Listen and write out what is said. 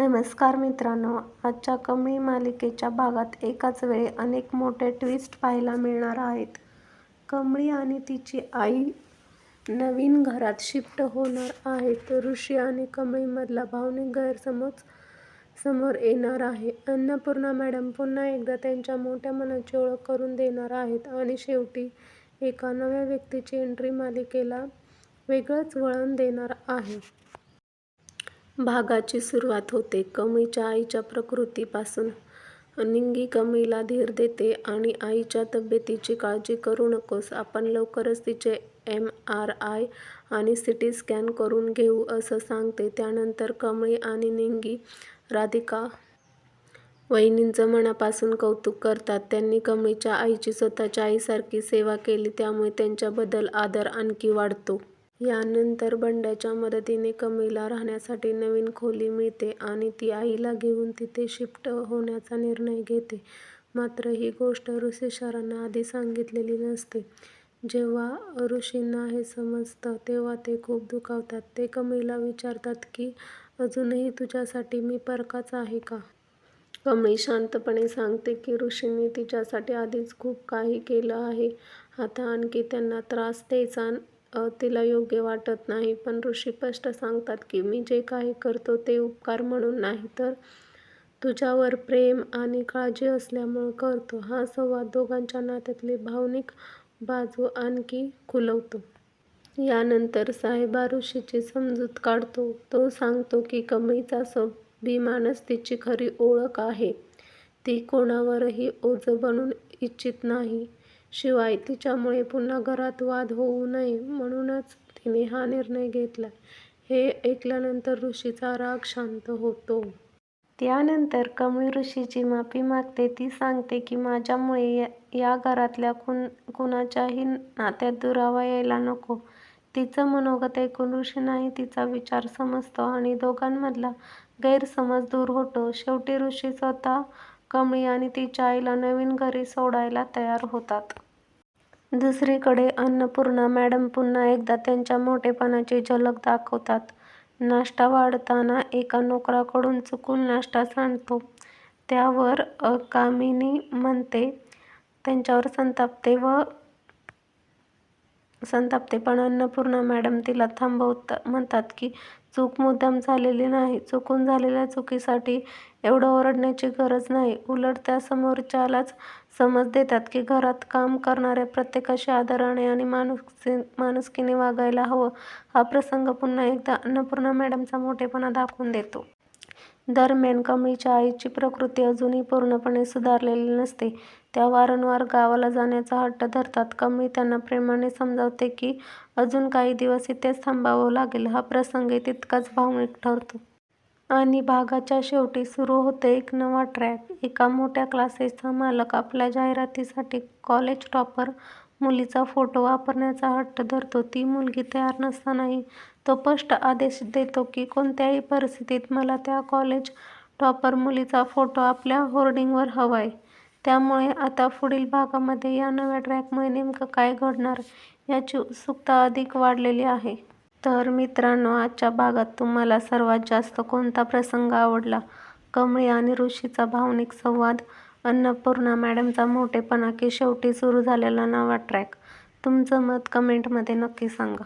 नमस्कार मित्रांनो, आजच्या कमळी मालिकेच्या भागात एकाच वेळी अनेक मोठे ट्विस्ट पाहायला मिळणार आहेत. कमळी आणि तिची आई नवीन घरात शिफ्ट होणार आहेत. ऋषी आणि कमळीमधला भावनिक गैरसमज समोर येणार आहे. अन्नपूर्णा मॅडम पुन्हा एकदा त्यांच्या मोठ्या मनाची ओळख करून देणार आहेत आणि शेवटी एका नव्या व्यक्तीची एंट्री मालिकेला वेगळंच वळण देणार आहे. भागाची सुरुवात होते कमळीच्या आईच्या प्रकृतीपासून. निंगी कमळीला धीर देते आणि आईच्या तब्येतीची काळजी करू नकोस, आपण लवकरच तिचे MRI आणि CT स्कॅन करून घेऊ असं सांगते. त्यानंतर कमळी आणि निंगी राधिका वहिनींचं मनापासून कौतुक करतात. त्यांनी कमळीच्या आईची स्वतःच्या आईसारखी सेवा केली, त्यामुळे त्यांच्याबद्दल आदर आणखी वाढतो. यानंतर बंड्याच्या मदतीने कमळीला राहण्यासाठी नवीन खोली मिळते आणि ती आईला घेऊन तिथे शिफ्ट होण्याचा निर्णय घेते. मात्र ही गोष्ट ऋषी सरांना आधी सांगितलेली नसते. जेव्हा ऋषींना हे समजतं तेव्हा ते खूप दुखावतात. ते कमळीला विचारतात की अजूनही तुझ्यासाठी मी परकाच आहे का? कमळी शांतपणे सांगते की ऋषींनी तिच्यासाठी आधीच खूप काही केलं आहे. आता आणखी त्यांना त्रास द्यायचा तिला योग्य वाटत नाही. पण ऋषी स्पष्ट सांगतात की मी जे काही करतो ते उपकार म्हणून नाही, तर तुझ्यावर प्रेम आणि काळजी असल्यामुळे करतो. हा संवाद दोघांच्या नात्यातली भावनिक बाजू आणखी खुलवतो. यानंतर साहेबा ऋषीची समजूत काढतो. तो सांगतो की कमळीचा स्वाभिमानच तिची खरी ओळख आहे. ती कोणावरही ओझं बनू इच्छित नाही. शिवाय तिच्यामुळे पुन्हा घरात वाद होऊ नये म्हणूनच तिने हा निर्णय घेतलाय. हे ऐकल्यानंतर ऋषीचा राग शांत होतो. त्यानंतर कमळी ऋषीची माफी मागते. ती सांगते की माझ्यामुळे या घरातल्या कुणाच्याही नात्यात दुरावा यायला नको. तिचं मनोगत ऐकून ऋषींनाही तिचा विचार समजतो आणि दोघांमधला गैरसमज दूर होतो. शेवटी ऋषी स्वतः कमळी आणि तिच्या आईला नवीन घरी सोडायला तयार होतात. दुसरीकडे अन्नपूर्णा मॅडम पुन्हा एकदा त्यांच्या मोठेपणाची झलक दाखवतात. नाश्ता वाढताना एका नोकराकडून चुकून नाश्ता सांडतो. त्यावर कामिनी म्हणते त्यांच्यावर संतापते पण अन्नपूर्णा मॅडम तिला म्हणतात की चूक मुद्दाम झालेली नाही. चुकून झालेल्या चुकीसाठी एवढं ओरडण्याची गरज नाही. उलट त्या समोरच्यालाच समज देतात की घरात काम करणाऱ्या प्रत्येकाशी आदराने आणि माणुसकीने वागायला हवं. हा प्रसंग पुन्हा एकदा अन्नपूर्णा मॅडमचा मोठेपणा दाखवून देतो. दरम्यान कमळीच्या आईची प्रकृती अजूनही पूर्णपणे सुधारलेली नसते. त्या वारंवार गावाला जाण्याचा हट्ट धरतात. कमळी त्यांना प्रेमाने समजावते की अजून काही दिवस इथेच थांबावं लागेल. हा प्रसंगही तितकाच भावनिक ठरतो. आणि भागाच्या शेवटी सुरू होतो एक नवा ट्रॅक. एका मोठ्या क्लासेसचा मालक आपल्या जाहिरातीसाठी कॉलेज टॉपर मुलीचा फोटो वापरण्याचा हट्ट धरतो. ती मुलगी तयार नसतानाही तो स्पष्ट आदेश देतो की कोणत्याही परिस्थितीत मला त्या कॉलेज टॉपर मुलीचा फोटो आपल्या होर्डिंगवर हवाय. त्यामुळे आता पुढील भागामध्ये या नव्या ट्रॅकमुळे नेमकं काय घडणार याची उत्सुकता अधिक वाढलेली आहे. तर मित्रांनो, आजच्या भागात तुम्हाला सर्वात जास्त कोणता प्रसंग आवडला? कमळी आणि ऋषीचा भावनिक संवाद, अन्नपूर्णा मॅडमचा मोठेपणा की शेवटी सुरू झालेला नवा ट्रॅक? तुमचं मत कमेंटमध्ये नक्की सांगा.